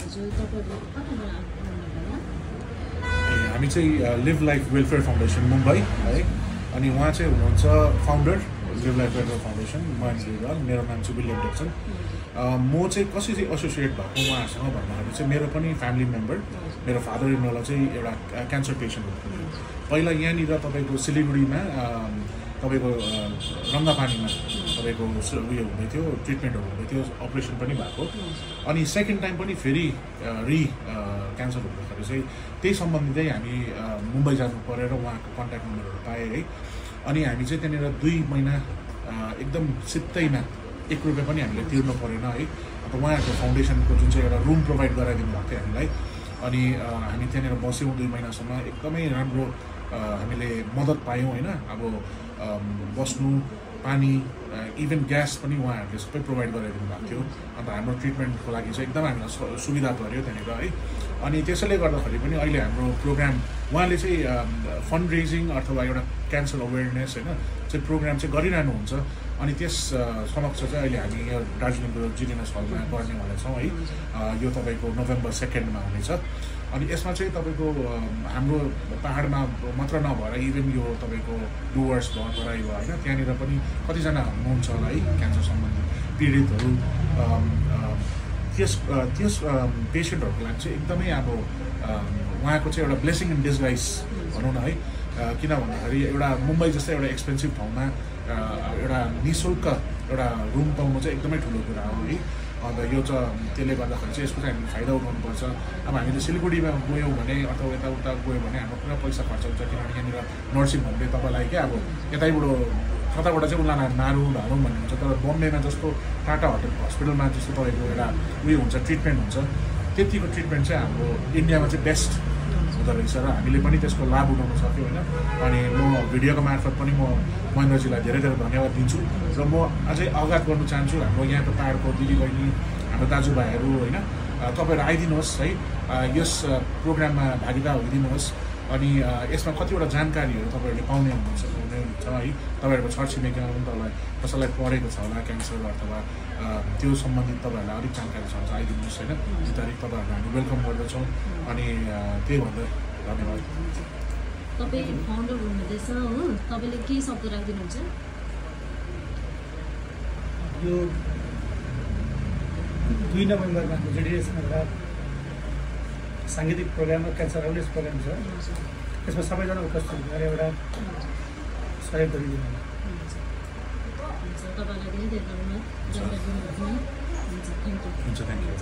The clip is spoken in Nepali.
हजुर तपाईहरु कताबाट आउनुभएको होला? हामी चाहिँ live life welfare foundation Mumbai है अनि उहाँ चाहिँ हुनुहुन्छ founder live life welfare foundation Mahendra Devral मेरो नाम चाहिँ विलियम डेक्सन म चाहिँ कसरी एसोसिएट भएको उहाँहरूसँग भन्दाखेरि चाहिँ मेरो पनि फ्यामिली मेम्बर मेरो फादर इन ललाई चाहिँ एउटा क्यान्सर पेसेन्ट हुनुहुन्थ्यो पहिला यहाँनिर तपाईँको सिलिगुडीमा तपाईँको रङ्गापानीमा तपाईँको उयो हुँदै थियो ट्रिटमेन्टहरू हुँदै थियो अपरेसन पनि भएको अनि सेकेन्ड टाइम पनि फेरि क्यान्सर हुँदाखेरि चाहिँ त्यही सम्बन्धी चाहिँ हामी मुम्बई जानु परेर उहाँको कन्ट्याक्ट नम्बरहरू पाएँ है अनि हामी चाहिँ त्यहाँनिर 2 महिना एकदम सित्तैमा 1 रुपियाँ पनि हामीले तिर्नु परेन है अब उहाँहरूको फाउन्डेसनको जुन चाहिँ एउटा रुम प्रोभाइड गराइदिनु भएको थियो हामीलाई अनि हामी त्यहाँनिर बस्यौँ 2 महिनासम्म एकदमै राम्रो हामीले मद्दत पायौँ होइन अब बस्नु पानी इभन ग्यास पनि उहाँहरूले सबै प्रोभाइड गराइदिनु भएको थियो अन्त हाम्रो ट्रिटमेन्टको लागि चाहिँ एकदम हामीलाई सुविधा पर्यो त्यहाँनिर है अनि त्यसैले गर्दाखेरि पनि अहिले हाम्रो प्रोग्राम उहाँले चाहिँ फन्ड रेजिङ अथवा एउटा क्यान्सर अवेरनेस होइन चाहिँ प्रोग्राम चाहिँ गरिरहनुहुन्छ अनि त्यस समक्ष चाहिँ अहिले हामी यहाँ दार्जिलिङको जिडिएनएस हलमा गर्नेवाला छौँ है यो तपाईँको नोभेम्बर 2मा हुनेछ अनि यसमा चाहिँ तपाईँको हाम्रो पहाडमा मात्र नभएर इभन यो तपाईँको डुवर्स भयो तराई भयो होइन त्यहाँनिर पनि कतिजना हुनुहुन्छ होला है क्यान्सर सम्बन्धी पीडितहरू त्यस पेसेन्टहरूको लागि चाहिँ एकदमै अब उहाँको चाहिँ एउटा ब्लेसिङ इन डिसगाइज भनौँ न है किन भन्दाखेरि एउटा मुम्बई जस्तै एउटा एक्सपेन्सिभ ठाउँमा एउटा निःशुल्क एउटा रुम पाउनु चाहिँ एकदमै ठुलो कुरा हो है अन्त यो चाहिँ त्यसले गर्दाखेरि चाहिँ यसको चाहिँ हामीले फाइदा उठाउनुपर्छ अब हामीले सिलगढीमा गयौँ भने अथवा यताउता गयो भने हाम्रो पुरा पैसा खर्च हुन्छ किनभने यहाँनिर नर्सिङहरूले तपाईँलाई क्या अब यतैबाट कताबाट चाहिँ उसलाई मारौँ भन्ने हुन्छ तर बम्बेमा जस्तो टाटा हस्पिटलमा जस्तो तपाईँको एउटा उयो हुन्छ ट्रिटमेन्ट हुन्छ त्यतिको ट्रिटमेन्ट चाहिँ हाम्रो इन्डियामा चाहिँ बेस्ट हुँदो रहेछ र हामीले पनि त्यसको लाभ उठाउन सक्यौँ होइन अनि म भिडियोको मार्फत पनि म महेन्द्रजीलाई धेरै धेरै धन्यवाद दिन्छु र म अझै अवगत गर्नु चाहन्छु हाम्रो यहाँको पाहाडको दिदीबहिनी हाम्रो दाजुभाइहरू होइन तपाईँहरू आइदिनुहोस् है यस प्रोग्राममा भागीदार होइदिनुहोस् अनि यसमा कतिवटा जानकारीहरू तपाईँहरूले पाउने हुनुहुन्छ है तपाईँहरूको छरछिमेकीमा पनि कसैलाई परेको छ होला क्यान्सर अथवा त्यो सम्बन्धित तपाईँहरूलाई अलिक जानकारी छ भने आइदिनुहोस् होइन 2 तारिक तपाईँहरूलाई हामी वेलकम गर्दछौँ अनि त्यही भन्दा धन्यवाद तपाईँ फाउन्डर हुनुहुँदैछ हो तपाईँले के शब्द राखिदिनुहुन्छ यो 2 नोभेम्बरमा जिडिएसमा एउटा साङ्गीतिक प्रोग्राम क्यान्सर अवेरनेस प्रोग्राम छ त्यसमा सबैजना उपस्थित भएर एउटा सहयोग गरिदिनु तपाईँलाई धेरै धेरै धन्यवाद जानकारी दिनुभयो। हुन्छ थ्याङ्क यू।